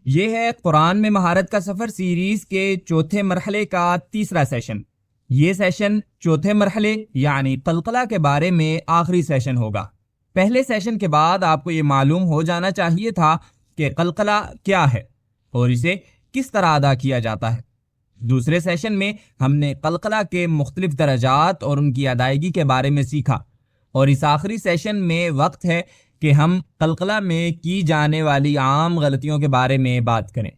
یہ ہے قرآن میں مہارت کا سفر سیریز کے چوتھے مرحلے کا تیسرا سیشن۔ یہ سیشن چوتھے مرحلے یعنی قلقلہ کے بارے میں آخری سیشن ہوگا۔ پہلے سیشن کے بعد آپ کو یہ معلوم ہو جانا چاہیے تھا کہ قلقلہ کیا ہے اور اسے کس طرح ادا کیا جاتا ہے۔ دوسرے سیشن میں ہم نے قلقلہ کے مختلف درجات اور ان کی ادائیگی کے بارے میں سیکھا، اور اس آخری سیشن میں وقت ہے کہ ہم قلقلہ میں کی جانے والی عام غلطیوں کے بارے میں بات کریں۔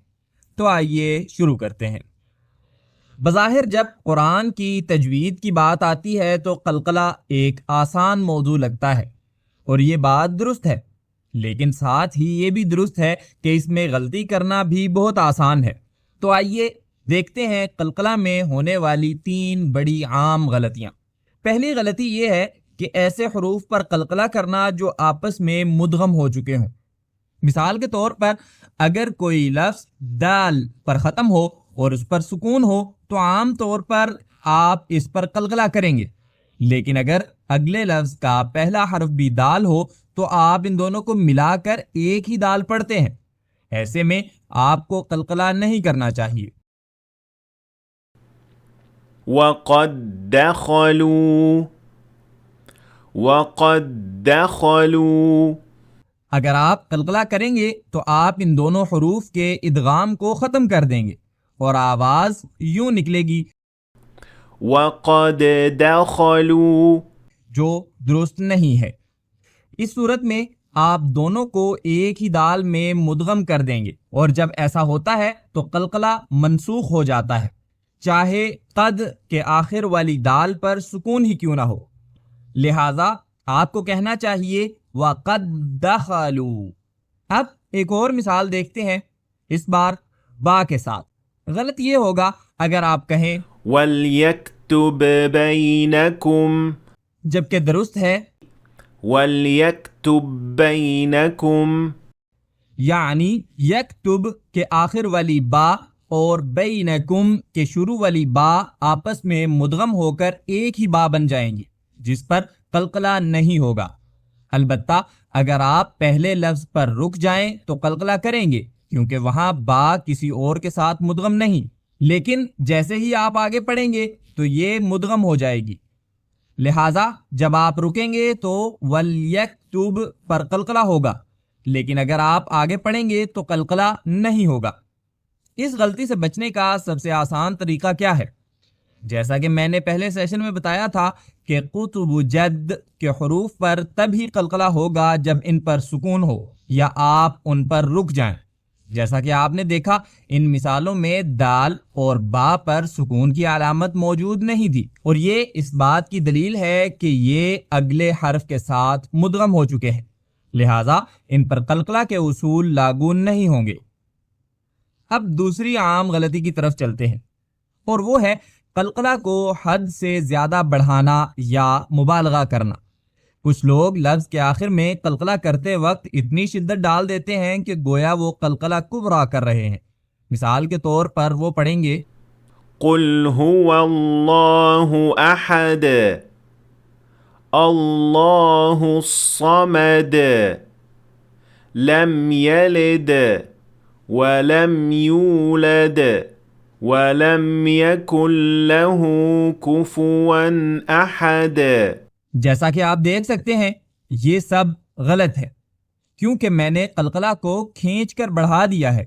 تو آئیے شروع کرتے ہیں۔ بظاہر جب قرآن کی تجوید کی بات آتی ہے تو قلقلہ ایک آسان موضوع لگتا ہے، اور یہ بات درست ہے، لیکن ساتھ ہی یہ بھی درست ہے کہ اس میں غلطی کرنا بھی بہت آسان ہے۔ تو آئیے دیکھتے ہیں قلقلہ میں ہونے والی 3 بڑی عام غلطیاں۔ پہلی غلطی یہ ہے کہ ایسے حروف پر قلقلہ کرنا جو آپس میں مدغم ہو چکے ہوں۔ مثال کے طور پر اگر کوئی لفظ دال پر ختم ہو اور اس پر سکون ہو تو عام طور پر آپ اس پر قلقلہ کریں گے، لیکن اگر اگلے لفظ کا پہلا حرف بھی دال ہو تو آپ ان دونوں کو ملا کر ایک ہی دال پڑھتے ہیں۔ ایسے میں آپ کو قلقلہ نہیں کرنا چاہیے۔ وَقَدْ دَخَلُوا اگر آپ قلقلہ کریں گے تو آپ ان دونوں حروف کے ادغام کو ختم کر دیں گے اور آواز یوں نکلے گی وَقَدْ دَخَلُوا، جو درست نہیں ہے۔ اس صورت میں آپ دونوں کو ایک ہی دال میں مدغم کر دیں گے، اور جب ایسا ہوتا ہے تو قلقلہ منسوخ ہو جاتا ہے، چاہے قد کے آخر والی دال پر سکون ہی کیوں نہ ہو۔ لہٰذا آپ کو کہنا چاہیے وَقَدْ دَخَلُوا۔ اب ایک اور مثال دیکھتے ہیں، اس بار با کے ساتھ۔ غلط یہ ہوگا اگر آپ کہیں وَلْيَكْتُبْ بَيْنَكُمْ، جبکہ درست ہے وَلْيَكْتُبْ بَيْنَكُمْ، یعنی یکتب کے آخر والی با اور بینکم کے شروع والی با آپس میں مدغم ہو کر ایک ہی با بن جائیں گی، جس پر قلقلہ نہیں ہوگا۔ البتہ اگر آپ پہلے لفظ پر رک جائیں تو قلقلہ کریں گے، کیونکہ وہاں با کسی اور کے ساتھ مدغم نہیں، لیکن جیسے ہی آپ آگے پڑھیں گے تو یہ مدغم ہو جائے گی۔ لہٰذا جب آپ رکیں گے تو وَلْيَكْتُبْ پر قلقلہ ہوگا، لیکن اگر آپ آگے پڑھیں گے تو قلقلہ نہیں ہوگا۔ اس غلطی سے بچنے کا سب سے آسان طریقہ کیا ہے؟ جیسا کہ میں نے پہلے سیشن میں بتایا تھا کہ قطب جد کے حروف پر تب ہی قلقلہ ہوگا جب ان پر سکون ہو یا آپ ان پر رک جائیں۔ جیسا کہ آپ نے دیکھا ان مثالوں میں دال اور با پر سکون کی علامت موجود نہیں تھی، اور یہ اس بات کی دلیل ہے کہ یہ اگلے حرف کے ساتھ مدغم ہو چکے ہیں، لہٰذا ان پر قلقلہ کے اصول لاگو نہیں ہوں گے۔ اب دوسری عام غلطی کی طرف چلتے ہیں، اور وہ ہے قلقلہ کو حد سے زیادہ بڑھانا یا مبالغہ کرنا۔ کچھ لوگ لفظ کے آخر میں قلقلہ کرتے وقت اتنی شدت ڈال دیتے ہیں کہ گویا وہ قلقلہ کبریٰ کر رہے ہیں۔ مثال کے طور پر وہ پڑھیں گے قُلْ هُوَ اللَّهُ أَحَدٌ اللَّهُ الصَّمَدُ لَمْ يَلِدْ وَلَمْ يُولَدْ وَلَمْ يَكُنْ لَهُ كُفُوًا أَحَدٌ۔ جیسا کہ آپ دیکھ سکتے ہیں یہ سب غلط ہے، کیونکہ میں نے قلقلہ کو کھینچ کر بڑھا دیا ہے،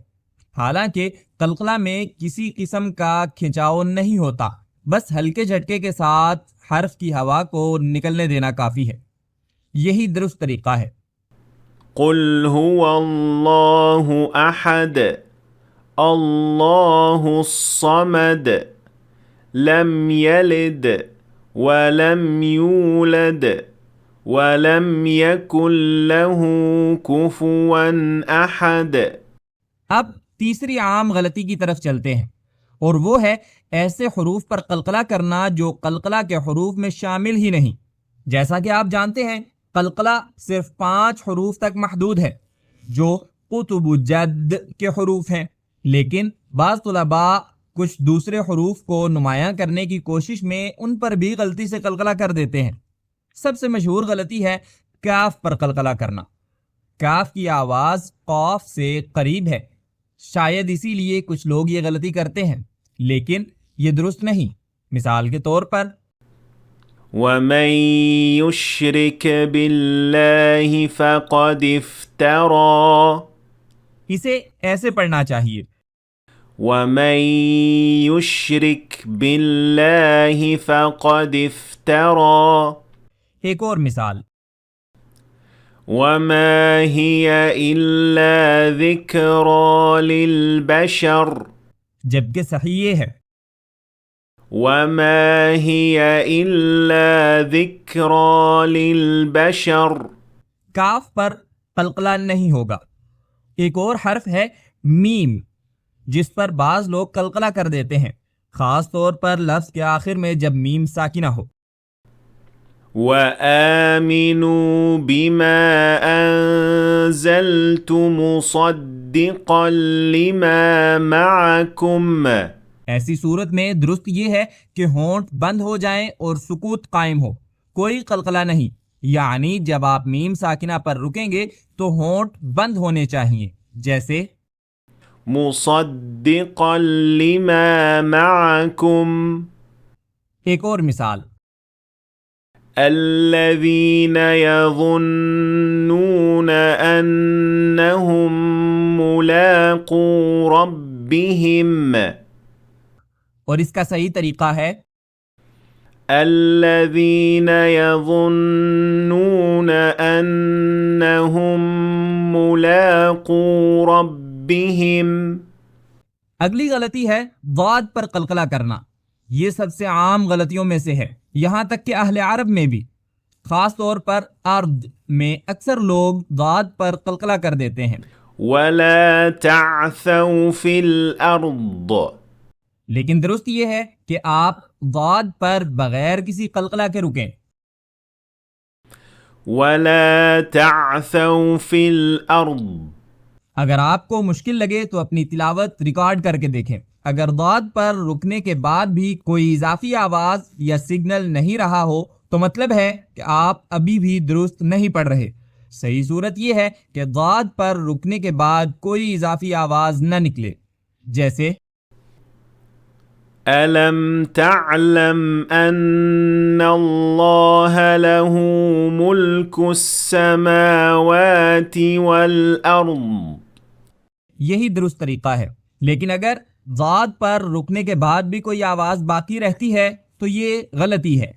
حالانکہ قلقلہ میں کسی قسم کا کھنچاؤ نہیں ہوتا، بس ہلکے جھٹکے کے ساتھ حرف کی ہوا کو نکلنے دینا کافی ہے۔ یہی درست طریقہ ہے۔ قُلْ هُوَ اللَّهُ أَحَدٌ اللَّهُ الصَّمَدُ لَمْ يَلِدْ وَلَمْ يُولَدْ وَلَمْ يَكُنْ لَهُ كُفُوًا أَحَدٌ۔ اب تیسری عام غلطی کی طرف چلتے ہیں، اور وہ ہے ایسے حروف پر قلقلہ کرنا جو قلقلہ کے حروف میں شامل ہی نہیں۔ جیسا کہ آپ جانتے ہیں قلقلہ صرف 5 حروف تک محدود ہے جو قطب جد کے حروف ہیں، لیکن بعض طلباء کچھ دوسرے حروف کو نمایاں کرنے کی کوشش میں ان پر بھی غلطی سے قلقلہ کر دیتے ہیں۔ سب سے مشہور غلطی ہے کاف پر قلقلہ کرنا۔ کاف کی آواز قاف سے قریب ہے، شاید اسی لیے کچھ لوگ یہ غلطی کرتے ہیں، لیکن یہ درست نہیں۔ مثال کے طور پر وَمَن يُشْرِكْ بِاللَّهِ فَقَدِ افْتَرَى اسے ایسے پڑھنا چاہیے، وَمَن يُشْرِكْ بِاللَّهِ فَقَدِ افْتَرَى۔ ایک اور مثال وَمَا هِيَ إِلَّا ذِكْرَى لِلْبَشَرِ، جبکہ صحیح یہ ہے وَمَا هِيَ إِلَّا ذِكْرَى لِلْبَشَرِ، کاف پر قلقلہ نہیں ہوگا۔ ایک اور حرف ہے میم، جس پر بعض لوگ قلقلہ کر دیتے ہیں، خاص طور پر لفظ کے آخر میں جب میم ساکنہ ہو۔ وَآمِنُوا بِمَا أَنزَلْتُ مُصَدِّقًا لِمَا مَعَكُمْ، ایسی صورت میں درست یہ ہے کہ ہونٹ بند ہو جائیں اور سکوت قائم ہو، کوئی قلقلہ نہیں، یعنی جب آپ میم ساکنہ پر رکیں گے تو ہونٹ بند ہونے چاہیے، جیسے مُصَدِّقًا لِمَا مَعَكُمْ۔ ایک اور مثال الذين يظنون أنهم ملاقو ربهم، اور اس کا صحیح طریقہ ہے الذين يظنون أنهم ملاقو ربهم۔ اگلی غلطی ہے ضاد پر قلقلہ کرنا، یہ سب سے عام غلطیوں میں سے ہے، یہاں تک کہ اہل عرب میں بھی، خاص طور پر ارض میں اکثر لوگ ضاد پر قلقلہ کر دیتے ہیں۔ ولا تعثوا في الأرض، لیکن درست یہ ہے کہ آپ ضاد پر بغیر کسی قلقلہ کے رکیں۔ ولا تعثوا في الأرض، اگر آپ کو مشکل لگے تو اپنی تلاوت ریکارڈ کر کے دیکھیں، اگر ضاد پر رکنے کے بعد بھی کوئی اضافی آواز یا سگنل نہیں رہا ہو تو مطلب ہے کہ آپ ابھی بھی درست نہیں پڑھ رہے۔ صحیح صورت یہ ہے کہ ضاد پر رکنے کے بعد کوئی اضافی آواز نہ نکلے، جیسے أَلَمْ تَعْلَمْ أَنَّ اللَّهَ لَهُ مُلْكُ السَّمَاوَاتِ وَالْأَرْضِ، یہی درست طریقہ ہے، لیکن اگر ضاد پر رکنے کے بعد بھی کوئی آواز باقی رہتی ہے تو یہ غلطی ہے۔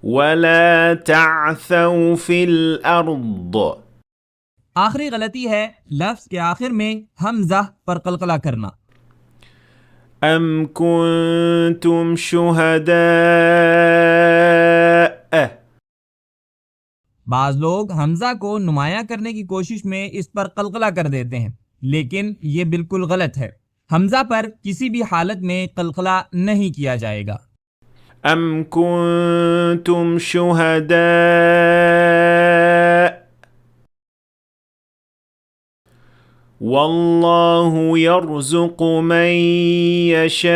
وَلَا تَعْثَوْا فِي الْأَرْضِ، آخری غلطی ہے لفظ کے آخر میں حمزہ پر قلقلہ کرنا۔ أَمْ كُنْتُمْ شُهَدَاءَ، بعض لوگ حمزہ کو نمایاں کرنے کی کوشش میں اس پر قلقلہ کر دیتے ہیں، لیکن یہ بالکل غلط ہے۔ حمزہ پر کسی بھی حالت میں قلقلہ نہیں کیا جائے گا۔ أَمْ كُنْتُمْ شُهَدَاءَ وَاللَّهُ يَرْزُقُ مَن يَشَاءُ،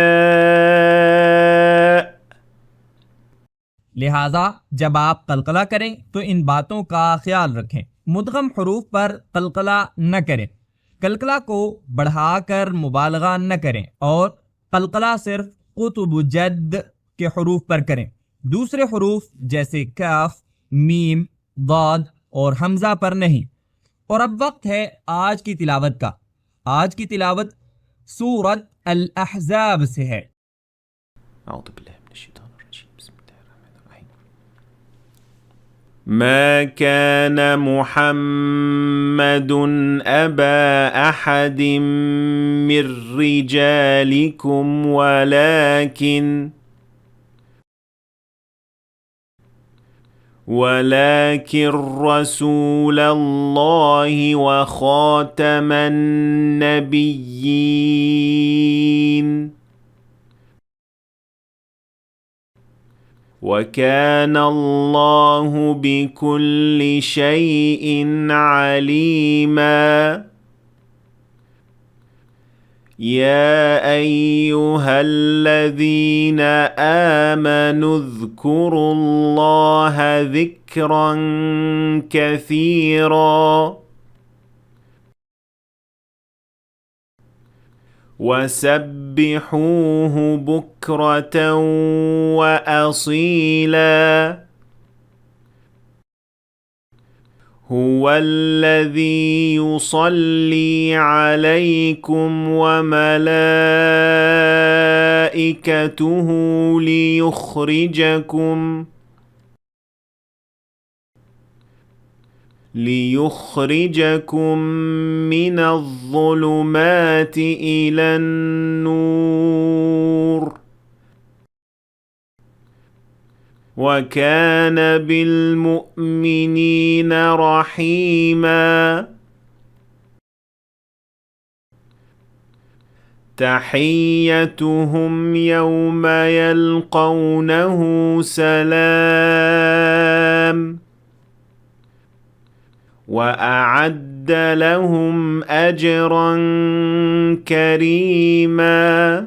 لہٰذا جب آپ قلقلہ کریں تو ان باتوں کا خیال رکھیں، مدغم حروف پر قلقلہ نہ کریں، قلقلہ کو بڑھا کر مبالغہ نہ کریں، اور قلقلہ صرف قطب جد کے حروف پر کریں، دوسرے حروف جیسے کاف، میم، ضاد اور حمزہ پر نہیں۔ اور اب وقت ہے آج کی تلاوت کا۔ آج کی تلاوت سورۃ الاحزاب سے ہے۔ أعوذ بالله من الشيطان الرجيم، بسم الله الرحمن الرحيم۔ ما كان محمد أبا أحد من رجالكم ولكن رسول الله وخاتم النبيين، وكان الله بكل شيء عليما۔ يا أيها الذين آمنوا اذكروا الله ذكرا كثيرا۔ وسبحوه بكرة وأصيلا هو الذي يصلي عليكم وملائكته ليخرجكم من الظلمات إلى النور وكان بالمؤمنين رحيما تحيتهم يوم يلقونه سلام وأعد لهم أجرا كريما।